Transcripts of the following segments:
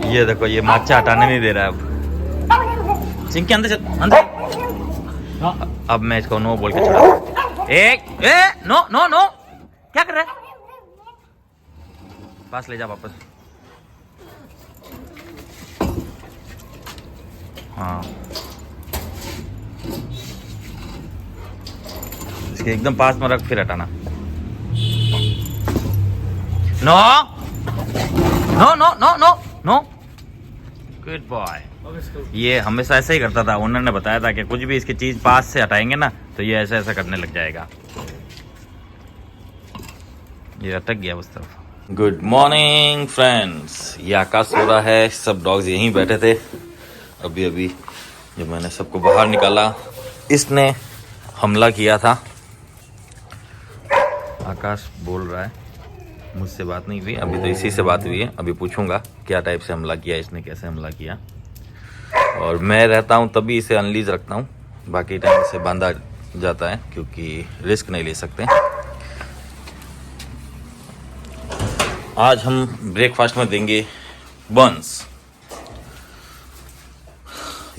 ये देखो, ये माचा हटाने नहीं दे रहा है अब। चिंकी अंदर चल, अंदर। अब मैं इसको नो बोल के चला। एक नो नो नो, क्या कर रहा है? पास ले जा वापस। हाँ, इसके एकदम पास में रख, फिर हटाना। No no no no no no, good boy. ये हमेशा ऐसे ही करता था। ओनर ने बताया था कि कुछ भी इसकी चीज पास से हटाएंगे ना तो ये ऐसा ऐसा करने लग जाएगा। ये अटक गया उस तरफ। गुड मॉर्निंग फ्रेंड्स, ये आकाश सो रहा है, सब डॉग्स यहीं बैठे थे। अभी अभी जब मैंने सबको बाहर निकाला, इसने हमला किया था। आकाश बोल रहा है मुझसे बात नहीं हुई, अभी तो इसी से बात हुई है। अभी पूछूंगा क्या टाइप से हमला किया इसने, कैसे हमला किया। और मैं रहता हूँ तभी इसे अनलीज रखता हूँ, बाकी टाइम से बांधा जाता है क्योंकि रिस्क नहीं ले सकते। आज हम ब्रेकफास्ट में देंगे बंस।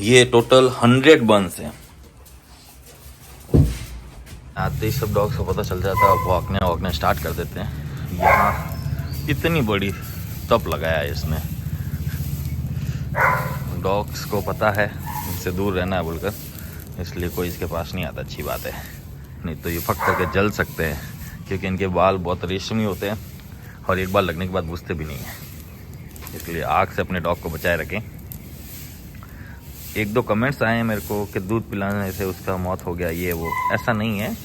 ये टोटल 100 बंस हैं। आते ही सब डॉग्स को पता चल जाता है, वॉकने स्टार्ट कर देते हैं। यहाँ इतनी बड़ी तप लगाया है इसने। डॉग्स को पता है इनसे दूर रहना है बोलकर, इसलिए कोई इसके पास नहीं आता। अच्छी बात है, नहीं तो ये फक करके जल सकते हैं क्योंकि इनके बाल बहुत रेशमी होते हैं और एक बार लगने के बाद बुझते भी नहीं हैं। इसलिए आग से अपने डॉग को बचाए रखें। एक दो कमेंट्स आए हैं मेरे को कि दूध पिलाने से उसका मौत हो गया, ये वो। ऐसा नहीं है,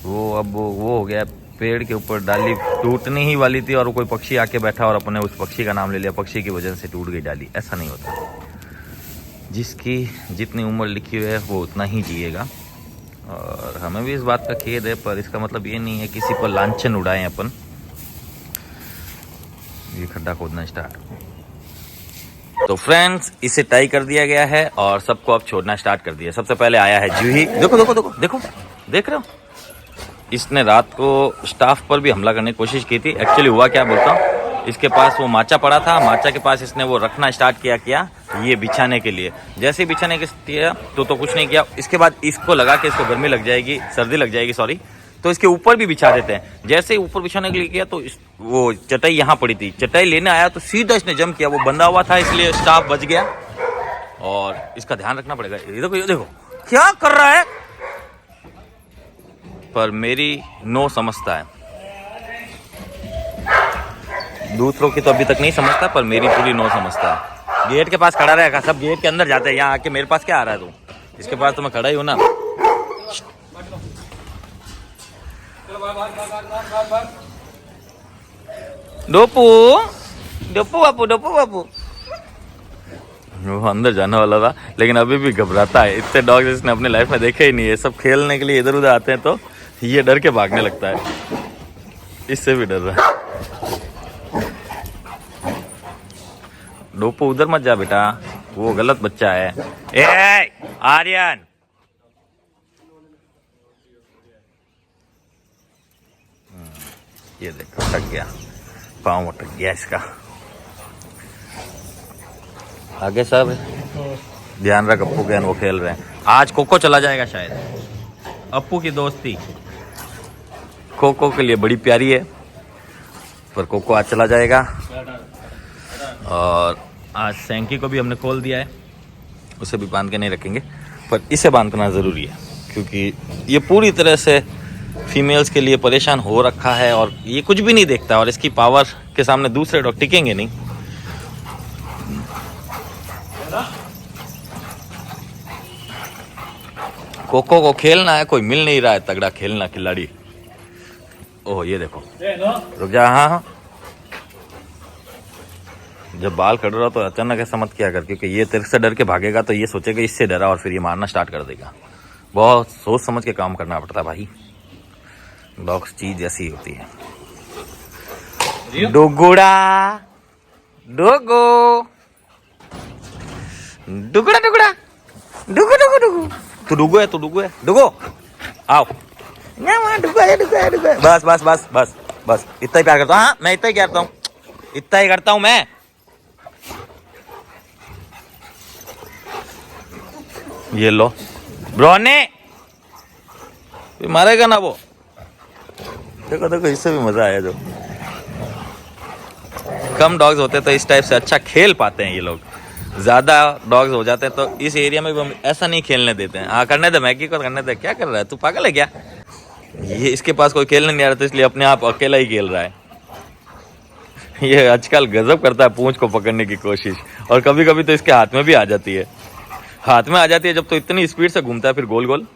वो अब वो हो गया, पेड़ के ऊपर डाली टूटने ही वाली थी और कोई पक्षी आके बैठा और अपने उस पक्षी का नाम ले लिया, पक्षी की वजह से टूट गई डाली। ऐसा नहीं होता। जिसकी जितनी उम्र लिखी हुई है वो उतना ही जिएगा। और हमें भी इस बात का खेद है, पर इसका मतलब ये नहीं है किसी पर लांछन उड़ाएं अपन। ये खड्डा खोदना स्टार्ट। तो फ्रेंड्स, इसे टाई कर दिया गया है और सबको अब छोड़ना स्टार्ट कर दिया। सबसे पहले आया है जूही। देखो देखो देखो देखो, देख रहे हो? इसने रात को स्टाफ पर भी हमला करने की कोशिश की थी। एक्चुअली हुआ क्या बोलता हूँ, इसके पास वो माचा पड़ा था, माचा के पास इसने वो रखना स्टार्ट किया ये बिछाने के लिए। जैसे ही बिछाने के किया तो कुछ नहीं किया। इसके बाद इसको लगा कि इसको गर्मी लग जाएगी, सर्दी लग जाएगी सॉरी, तो इसके ऊपर भी बिछा देते हैं। जैसे ही ऊपर बिछाने के लिए किया तो वो चटाई यहाँ पड़ी थी, चटाई लेने आया तो सीधा इसने जंप किया। वो बंधा हुआ था इसलिए स्टाफ बच गया। और इसका ध्यान रखना पड़ेगा। ये देखो क्या कर रहा है, पर मेरी नो समझता है। दूसरों की तो अभी तक नहीं समझता, पर मेरी पूरी नो समझता है। गेट के पास खड़ा रहेगा, सब गेट के अंदर जाते हैं, यहाँ आके मेरे पास क्या आ रहा है तू? इसके पास तो मैं खड़ा ही हूँ ना। डोपू डोपू बापू, डोपू बापू। वो अंदर जाने वाला था लेकिन अभी भी घबराता है। इतने डॉग्स इसने अपने लाइफ में देखे ही नहीं है। सब खेलने के लिए इधर उधर आते हैं तो ये डर के भागने लगता है। इससे भी डर रहा है। डोपू उधर मत जा बेटा, वो गलत बच्चा है। ए आर्यन, ये देखो अटक गया, पाँव अटक गया इसका। आगे सब ध्यान रख, अप्पू के वो खेल रहे हैं। आज कोको चला जाएगा शायद। अप्पू की दोस्ती कोको के लिए बड़ी प्यारी है, पर कोको आज चला जाएगा। और आज सैंकी को भी हमने खोल दिया है, उसे भी बांध के नहीं रखेंगे, पर इसे बांधना ज़रूरी है क्योंकि ये पूरी तरह से फीमेल्स के लिए परेशान हो रखा है और ये कुछ भी नहीं देखता और इसकी पावर के सामने दूसरे डॉग टिकेंगे नहीं। कोको को खेलना है, कोई मिल नहीं रहा है तगड़ा खेलना खिलाड़ी। ओह ये देखो, रुक जा। हाँ, जब बाल कट रहा तो अचानक ऐसा मत किया कर, क्योंकि ये तेरे से डर के भागेगा तो ये सोचेगा इससे डरा और फिर ये मारना स्टार्ट कर देगा। बहुत सोच समझ के काम करना पड़ता है भाई, डॉग्स चीज ऐसी होती है। डुगुड़ा डुगु डुगुड़ा डुगुड़ा डुगु डुगु डुगु। तू डुगु है, तू डुगु है, डुगो आओ। डुगु है, डुगु है, डुगु है। बस बस बस बस बस, इतना ही प्यार करता हूँ। हाँ मैं इतना ही करता हूँ, इतना ही करता हूँ मैं। ये लो ब्रोने, मारेगा ना वो। देखो देखो, इससे भी मजा आया। जो कम डॉग्स होते तो इस टाइप से अच्छा खेल पाते हैं ये लोग। ज्यादा डॉग्स हो जाते हैं तो इस एरिया में भी हम ऐसा नहीं खेलने देते हैं। हाँ करने दे, मैगी को करने दे। क्या कर रहा है तू, पागल है क्या? ये इसके पास कोई खेलने नहीं आ रहा तो इसलिए अपने आप अकेला ही खेल रहा है। ये आजकल गजब करता है पूंछ को पकड़ने की कोशिश, और कभी कभी तो इसके हाथ में भी आ जाती है। हाथ में आ जाती है जब तो इतनी स्पीड से घूमता है फिर गोल गोल।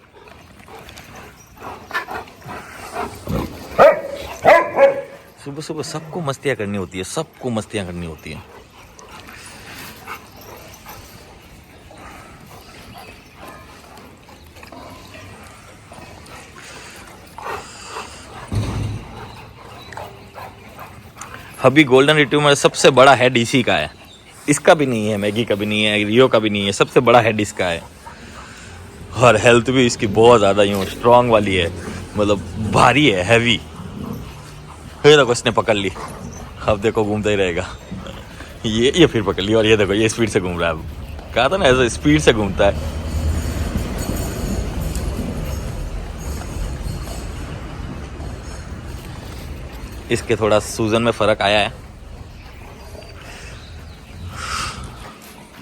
सुबह सुबह सबको मस्तियां करनी होती है, सबको मस्तियां करनी होती है। अभी गोल्डन रिट्रीवर सबसे बड़ा हेड इसी का है। इसका भी नहीं है, मैगी का भी नहीं है, रियो का भी नहीं है, सबसे बड़ा हेड इसका है। और हेल्थ भी इसकी बहुत ज़्यादा यूँ स्ट्रांग वाली है, मतलब भारी है, हैवी। ये देखो इसने पकड़ ली, अब देखो घूमता ही रहेगा। ये फिर पकड़ ली, और ये देखो ये स्पीड से घूम रहा है। अब कहा था ना ऐसा स्पीड से घूमता है। इसके थोड़ा सूजन में फ़र्क आया है।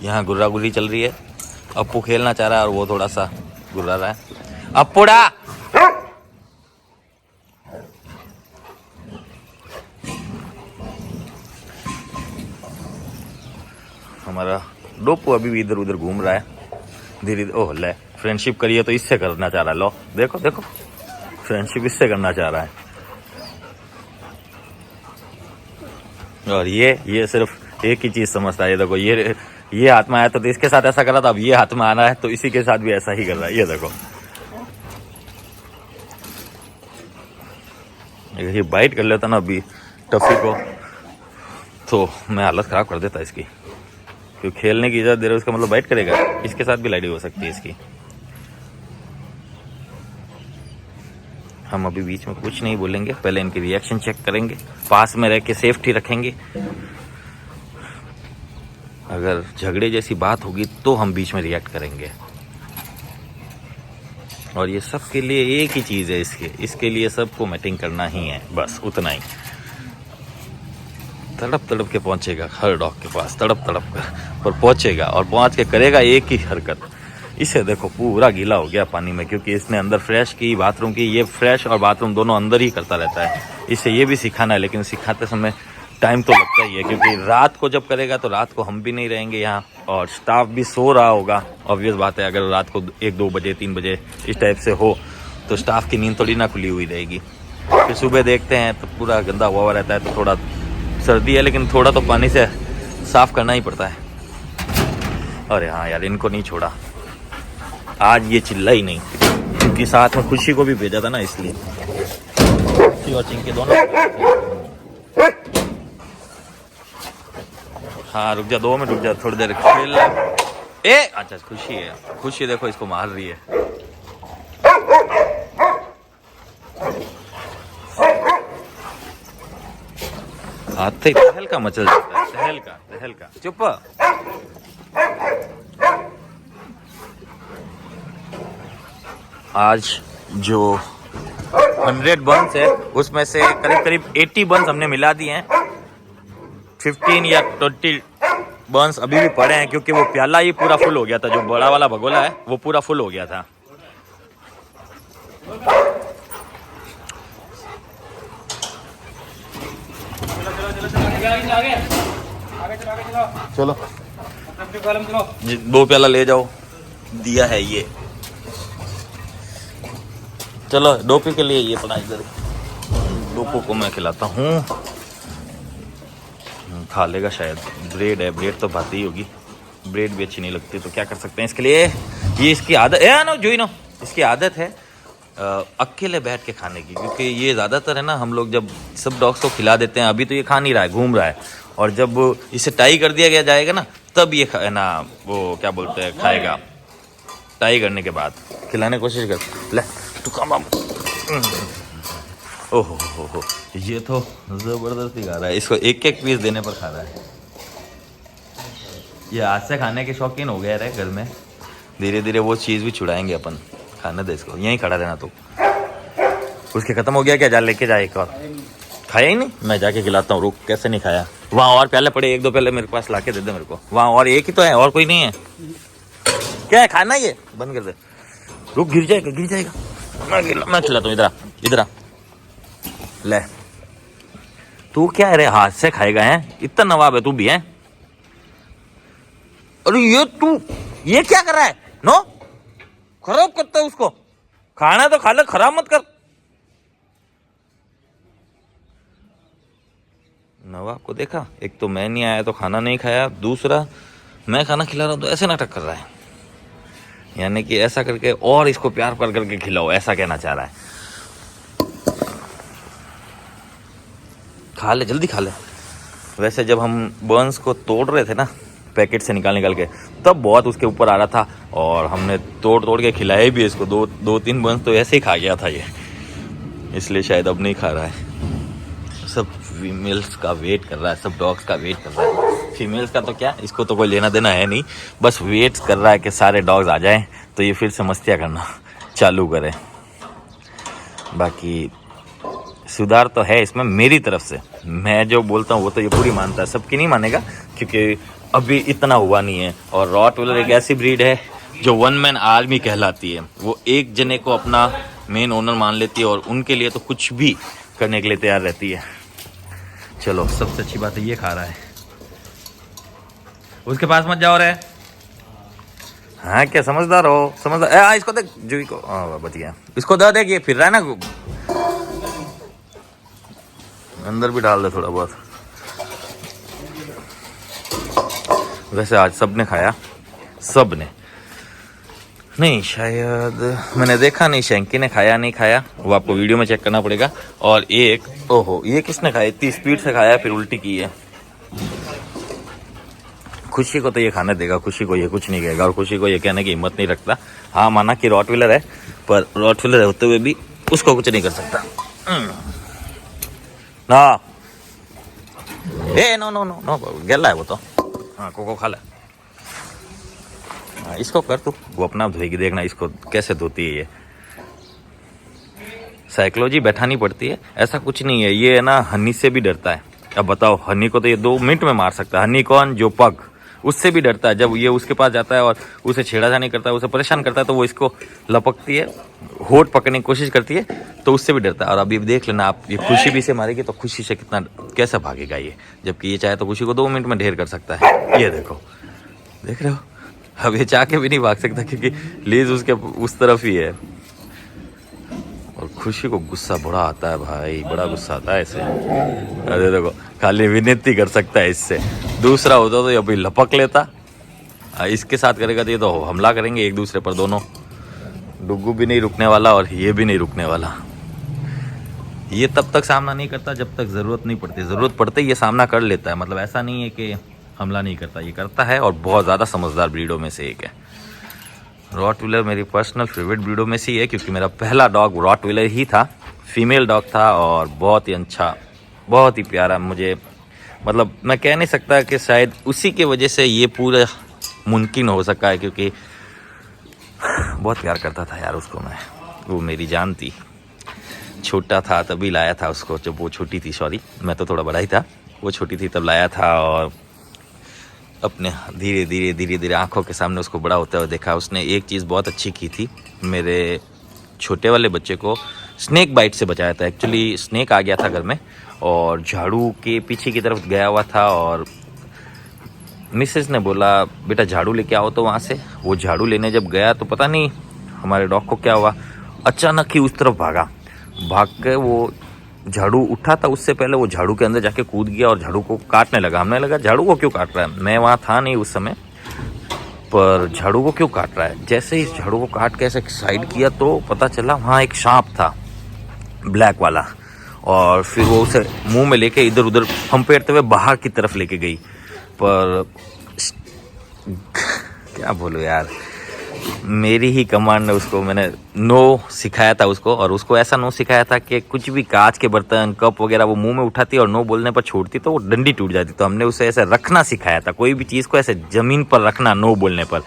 यहाँ गुर्रा गुर्री चल रही है। अप्पू खेलना चाह रहा है और वो थोड़ा सा गुर्रा रहा है। अप्पूड़ा, हमारा डोपू अभी भी इधर उधर घूम रहा है धीरे धीरे। ओह ले, फ्रेंडशिप करिए तो इससे करना चाह रहा है। लो देखो देखो, फ्रेंडशिप इससे करना चाह रहा है। और ये सिर्फ एक ही चीज समझता है। ये देखो, ये हाथ में आया तो इसके साथ ऐसा कर रहा था, अब ये हाथ में आना है तो इसी के साथ भी ऐसा ही कर रहा है। ये देखो, अगर ये बाइट कर लेता ना अभी टफी को तो मैं हालत खराब कर देता इसकी। क्योंकि खेलने की इजाजत दे रहा है उसका मतलब बाइट करेगा। इसके साथ भी लड़ाई हो सकती है इसकी। हम अभी बीच में कुछ नहीं बोलेंगे, पहले इनकी रिएक्शन चेक करेंगे, पास में रह के सेफ्टी रखेंगे। अगर झगड़े जैसी बात होगी तो हम बीच में रिएक्ट करेंगे। और ये सब के लिए एक ही चीज़ है, इसके लिए सबको मैटिंग करना ही है, बस उतना ही। तड़प तड़प के पहुंचेगा हर डॉग के पास, तड़प तड़प कर और पहुंचेगा, और पहुंच के करेगा एक ही हरकत। इसे देखो पूरा गीला हो गया पानी में, क्योंकि इसने अंदर फ्रेश की, बाथरूम की। ये फ्रेश और बाथरूम दोनों अंदर ही करता रहता है। इसे ये भी सिखाना है, लेकिन सिखाते समय टाइम तो लगता ही है, क्योंकि रात को जब करेगा तो रात को हम भी नहीं रहेंगे यहाँ, और स्टाफ भी सो रहा होगा। ऑब्वियस बात है, अगर रात को 1-2 बजे 3 बजे इस टाइप से हो तो स्टाफ की नींद थोड़ी ना खुली हुई रहेगी। फिर सुबह देखते हैं तो पूरा गंदा हुआ रहता है, तो थोड़ा सर्दी है, लेकिन थोड़ा तो पानी से साफ करना ही पड़ता है। अरे हाँ यार, इनको नहीं छोड़ा आज, ये चिल्ला ही नहीं, क्योंकि साथ में खुशी को भी भेजा था ना, इसलिए। खुशी और चिंकी दोनों। हाँ रुक जा, 2 मिनट रुक जा, थोड़ी देर खेल। ए अच्छा, खुशी है, खुशी देखो इसको मार रही है। हाथ से टहल का मचल जाता है, टहल का चुप। आज जो 100 बंस है उसमें से करीब करीब 80 बंस हमने मिला दिए हैं। 15 या 20 बंस अभी भी पड़े हैं, क्योंकि वो प्याला ही पूरा फुल हो गया था। जो बड़ा वाला भगोला है वो पूरा फुल हो गया था। चलो 2 प्याला ले जाओ, दिया है ये। चलो डोपी के लिए ये पड़ा इधर, डोपो को मैं खिलाता हूँ, खा लेगा शायद। ब्रेड है, ब्रेड तो भाती ही होगी, ब्रेड भी अच्छी नहीं लगती, तो क्या कर सकते हैं इसके लिए। ये इसकी आदत है ना, जो ही ना, इसकी आदत है अकेले बैठ के खाने की। क्योंकि ये ज़्यादातर है ना, हम लोग जब सब डॉग्स को खिला देते हैं, अभी तो ये खा नहीं रहा है, घूम रहा है, और जब इसे टाई कर दिया गया जाएगा ना, तब ये है ना, वो क्या बोलते हैं, खाएगा। टाई करने के बाद खिलाने की कोशिश कर। ले तू कम। ओहो हो, ये तो जबरदस्ती खा रहा है। इसको एक एक पीस देने पर खा रहा है। ये आज से खाने के शौकीन हो गए रहे घर में, धीरे धीरे वो चीज़ भी छुड़ाएंगे अपन। खाने दे इसको, यहीं खड़ा रहना तू। उसके खत्म हो गया क्या? जा लेके जा एक और। खाया ही नहीं? मैं जाके खिलाता हूँ, रुक। कैसे नहीं खाया? वहाँ और प्याले पड़े, एक दो प्याले मेरे पास लाके दे दे मेरे को। वहाँ और एक ही तो है, और कोई नहीं है। क्या है खाना? ये बंद कर दे। रुक, गिर जाएगा गिर जाएगा। मैं खिलाता हूँ, इधर आ इधर आ। ले, तू क्या है रे, हाथ से खाएगा? है इतना नवाब है तू भी है? अरे ये तू ये क्या कर रहा है? नो, खराब करता है उसको। खाना तो खा ले, खराब मत कर। नवाब को देखा, एक तो मैं नहीं आया तो खाना नहीं खाया, दूसरा मैं खाना खिला रहा हूं तो ऐसे नाटक कर रहा है। यानी कि ऐसा करके और इसको प्यार कर करके खिलाओ, ऐसा कहना चाह रहा है। खा ले, जल्दी खा ले। वैसे जब हम बर्न्स को तोड़ रहे थे ना, पैकेट से निकाल के, तब बहुत उसके ऊपर आ रहा था और हमने तोड़ तोड़ के खिलाए भी इसको। दो तीन बर्न्स तो ऐसे ही खा गया था ये, इसलिए शायद अब नहीं खा रहा है। सब फीमेल्स का वेट कर रहा है, सब डॉग्स का वेट कर रहा है। फीमेल्स का तो क्या, इसको तो कोई लेना देना है नहीं, बस वेट कर रहा है कि सारे डॉग्स आ जाएं तो ये फिर से मस्तियाँ करना चालू करे। बाकी सुधार तो है इसमें मेरी तरफ से। मैं जो बोलता हूँ वो तो ये पूरी मानता है, सबकी नहीं मानेगा क्योंकि अभी इतना हुआ नहीं है। और रॉटवीलर एक ऐसी ब्रीड है जो वन मैन आर्मी कहलाती है। वो एक जने को अपना मेन ओनर मान लेती है और उनके लिए तो कुछ भी करने के लिए तैयार रहती है। चलो, सबसे अच्छी बात है ये खा रहा है। उसके पास मत जाओ रे। हाँ क्या समझदार हो, समझदार। इसको देख, जूही को। बच गया। इसको दे दे, ये फिर रहा है ना, अंदर भी डाल दे थोड़ा बहुत। वैसे आज सबने खाया, सबने नहीं, शायद मैंने देखा नहीं शैंकी ने खाया नहीं खाया, वो आपको वीडियो में चेक करना पड़ेगा। और एक, ओहो, ये किसने खाया? इतनी स्पीड से खाया फिर उल्टी की है। खुशी को तो ये खाने देगा, खुशी को ये कुछ नहीं कहेगा और खुशी को ये कहने की हिम्मत नहीं रखता। हाँ माना कि रॉटवीलर है, पर रॉटवीलर होते हुए भी उसको कुछ नहीं कर सकता ना। ए नो नो नो नो, गला है वो तो। हाँ, कोको खा ले। इसको कर तू, वो अपना धोएगी, देखना इसको कैसे धोती है। ये साइकोलॉजी बैठानी पड़ती है, ऐसा कुछ नहीं है। ये है ना, हनी से भी डरता है। अब बताओ, हनी को तो ये 2 मिनट में मार सकता है। हनी कौन? जो पग, उससे भी डरता है। जब ये उसके पास जाता है और उसे छेड़ाछाड़ी करता है, उसे परेशान करता है, तो वो इसको लपकती है, होठ पकड़ने की कोशिश करती है, तो उससे भी डरता है। और अभी देख लेना आप, ये खुशी भी से मारेगी तो खुशी से कितना कैसे भागेगा ये, जबकि ये चाहे तो खुशी को 2 मिनट में ढेर कर सकता है। ये देखो, देख रहे हो? अब ये चाह के भी नहीं भाग सकता क्योंकि लीज उसके उस तरफ ही है। और खुशी को गुस्सा बड़ा आता है भाई, बड़ा गुस्सा आता है इसे। अरे देखो, खाली विनती कर सकता है इससे। दूसरा होता तो ये अभी लपक लेता। इसके साथ करेगा तो ये तो हमला करेंगे एक दूसरे पर दोनों। डुग्गू भी नहीं रुकने वाला और ये भी नहीं रुकने वाला। ये तब तक सामना नहीं करता जब तक ज़रूरत नहीं पड़ती। ज़रूरत पड़ते ही ये सामना कर लेता है। मतलब ऐसा नहीं है कि हमला नहीं करता, ये करता है और बहुत ज़्यादा समझदार ब्रीडों में से एक है। रॉटवीलर मेरी पर्सनल फेवरेट ब्रीडों में से ही है क्योंकि मेरा पहला डॉग रॉटवीलर ही था। फीमेल डॉग था और बहुत ही अच्छा, बहुत ही प्यारा। मुझे मतलब मैं कह नहीं सकता कि शायद उसी के वजह से ये पूरा मुमकिन हो सका है क्योंकि बहुत प्यार करता था यार उसको मैं। वो मेरी जान थी। छोटा था तभी लाया था उसको, जब वो छोटी थी। सॉरी, मैं तो थोड़ा बड़ा ही था, वो छोटी थी तब लाया था। और अपने धीरे धीरे धीरे धीरे आंखों के सामने उसको बड़ा होता हुआ देखा। उसने एक चीज़ बहुत अच्छी की थी, मेरे छोटे वाले बच्चे को स्नेक बाइट से बचाया था। एक्चुअली स्नेक आ गया था घर में और झाड़ू के पीछे की तरफ गया हुआ था और मिसेस ने बोला बेटा झाड़ू लेके आओ। तो वहाँ से वो झाड़ू लेने जब गया तो पता नहीं हमारे डॉग को क्या हुआ, अचानक ही उस तरफ भाग के वो झाड़ू उठा था, उससे पहले वो झाड़ू के अंदर जाके कूद गया और झाड़ू को काटने लगा। हमने लगा झाड़ू को क्यों काट रहा है, मैं वहाँ था नहीं उस समय, पर झाड़ू को क्यों काट रहा है। जैसे ही झाड़ू को काट के ऐसे साइड किया तो पता चला वहाँ एक सांप था, ब्लैक वाला। और फिर वो उसे मुंह में लेके इधर उधर फंपेरते हुए बाहर की तरफ लेके गई। पर क्या बोलूं यार, मेरी ही कमांड ने उसको, मैंने नो सिखाया था उसको। और उसको ऐसा नो सिखाया था कि कुछ भी कांच के बर्तन, कप वगैरह वो मुंह में उठाती और नो बोलने पर छोड़ती तो वो डंडी टूट जाती। तो हमने उसे ऐसे रखना सिखाया था, कोई भी चीज़ को ऐसे ज़मीन पर रखना नो बोलने पर।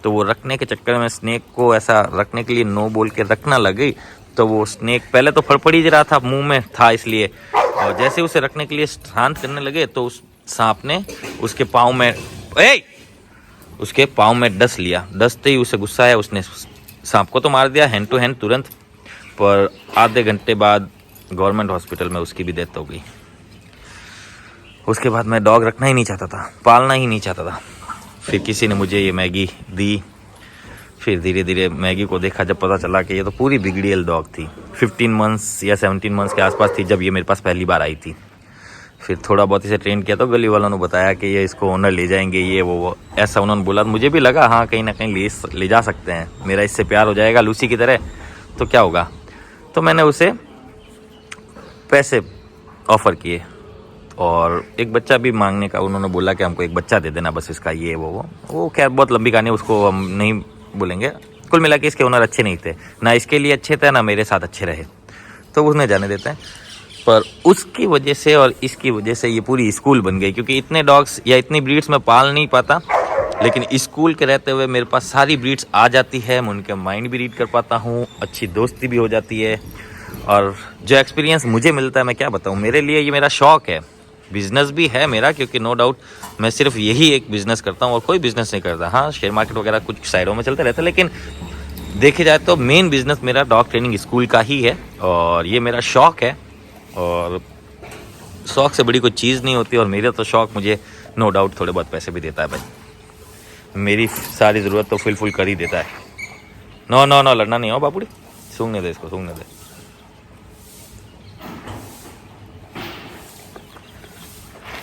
तो वो रखने के चक्कर में स्नेक को ऐसा रखने के लिए नो बोल के रखना लगी, तो वो स्नेक पहले तो फड़फड़ ही रहा था, मुंह में था इसलिए, और जैसे उसे रखने के लिए शांत करने लगे तो उस सांप ने उसके पाँव में डस लिया। डसते ही उसे गुस्सा आया, उसने सांप को तो मार दिया हैंड टू हैंड तुरंत, पर आधे घंटे बाद गवर्नमेंट हॉस्पिटल में उसकी भी डेथ हो गई। उसके बाद मैं डॉग रखना ही नहीं चाहता था, पालना ही नहीं चाहता था। फिर किसी ने मुझे ये मैगी दी, फिर धीरे धीरे मैगी को देखा, जब पता चला कि ये तो पूरी बिगड़ियल डॉग थी। 15 मंथ्स या 17 मंथ्स के आसपास थी जब ये मेरे पास पहली बार आई थी। फिर थोड़ा बहुत इसे ट्रेन किया तो गली वालों ने बताया कि ये इसको ओनर ले जाएंगे, ये वो ऐसा उन्होंने बोला। मुझे भी लगा हाँ कहीं ना कहीं ले जा सकते हैं, मेरा इससे प्यार हो जाएगा लूसी की तरह, तो क्या होगा। तो मैंने उसे पैसे ऑफ़र किए और एक बच्चा भी मांगने का उन्होंने बोला कि हमको एक बच्चा दे देना बस इसका, ये वो खैर बहुत लंबी कहानी, उसको हम नहीं बोलेंगे। कुल मिला के इसके ओनर अच्छे नहीं थे, ना इसके लिए अच्छे थे ना मेरे साथ अच्छे रहे, तो उसने जाने देते हैं। पर उसकी वजह से और इसकी वजह से ये पूरी स्कूल बन गई, क्योंकि इतने डॉग्स या इतनी ब्रीड्स मैं पाल नहीं पाता, लेकिन स्कूल के रहते हुए मेरे पास सारी ब्रीड्स आ जाती है, मैं उनके माइंड भी रीड कर पाता हूँ, अच्छी दोस्ती भी हो जाती है, और जो एक्सपीरियंस मुझे मिलता है मैं क्या बताऊँ, मेरे लिए ये मेरा शौक है, बिजनेस भी है मेरा, क्योंकि नो डाउट मैं सिर्फ यही एक बिजनेस करता हूँ और कोई बिजनेस नहीं करता। हाँ शेयर मार्केट वगैरह कुछ साइडों में चलता रहता है, लेकिन देखे जाए तो मेन बिजनेस मेरा डॉग ट्रेनिंग स्कूल का ही है, और ये मेरा शौक है, और शौक से बड़ी कोई चीज़ नहीं होती, और मेरा तो शौक मुझे नो डाउट थोड़े बहुत पैसे भी देता है भाई, मेरी सारी ज़रूरत तो फुल कर ही देता है। नो नो नो लड़ना नहीं हो बापूड़ी, सूंघने दे इसको, सूंघने दे।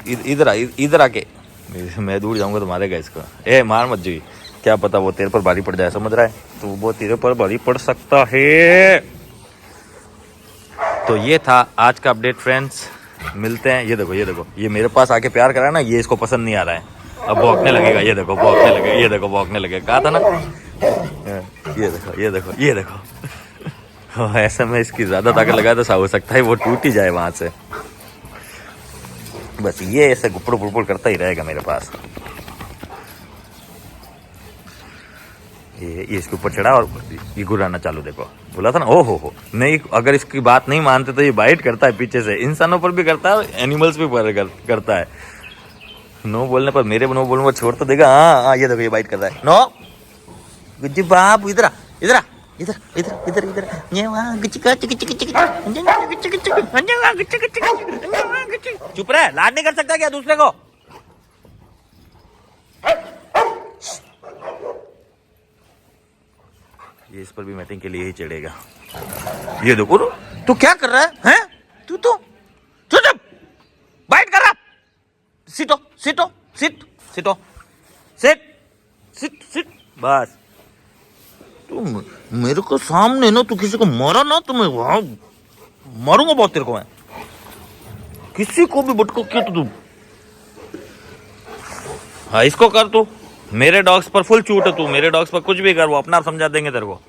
इधर आके, मैं दूर जाऊंगा तो मारेगा इसको। ए मार मत जी, क्या पता वो तेरे पर भारी पड़ जाए, समझ रहा है, तो वो तेरे पर भारी पड़ सकता है। तो ये था आज का अपडेट फ्रेंड्स, मिलते हैं। ये देखो ये मेरे पास आके प्यार करा ना, ये इसको पसंद नहीं आ रहा है, अब भौंकने लगेगा, ये देखो भौंकने लगेगा, ये देखो भौंकने लगेगा, कहा था ना। ये देखो ऐसे में इसकी ज्यादा ताकत लगाए तो हो सकता है वो टूट ही जाए वहां से। बस ये ऐसे गुपड़ करता ही रहेगा मेरे पास। ये इसके ऊपर चढ़ा और ये गुर्राना चालू, देखो बोला था ना, ओ हो नहीं, अगर इसकी बात नहीं मानते तो ये बाइट करता है पीछे से, इंसानों पर भी करता है, एनिमल्स भी पर करता है। नो बोलने पर, मेरे नो बोलने पर छोड़ तो देगा। हाँ ये देखो ये बाइट कर रहा है, नो गुज्जी बाप इधर चुप रहे, लाड नहीं कर सकता क्या दूसरे को। ये इस पर भी मैटिंग के लिए ही चढ़ेगा। ये देखो तू क्या कर रहा है, हैं? तू तो चुप बाइट कर रहा। सिट बस। तुम मेरे को सामने ना, तू किसी को मारा ना तो मैं वहां मारूंगा बहुत तेरे को, मैं किसी को भी बटको किया तो तू, हाँ इसको कर, तू मेरे डॉग्स पर फुल छूट है, तू मेरे डॉग्स पर कुछ भी कर, वो अपना आप समझा देंगे तेरे को।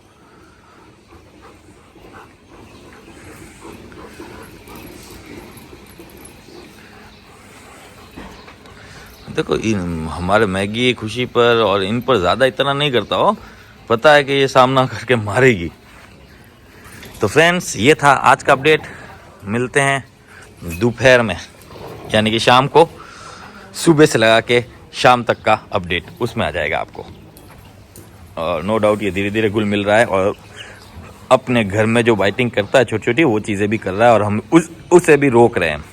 देखो हमारे मैगी खुशी पर और इन पर ज्यादा इतना नहीं करता हो, पता है कि ये सामना करके मारेगी। तो फ्रेंड्स ये था आज का अपडेट, मिलते हैं दोपहर में, यानी कि शाम को, सुबह से लगा के शाम तक का अपडेट उसमें आ जाएगा आपको। और नो डाउट ये धीरे धीरे घुल मिल रहा है, और अपने घर में जो बाइटिंग करता है छोटी छोटी वो चीज़ें भी कर रहा है, और हम उसे भी रोक रहे हैं।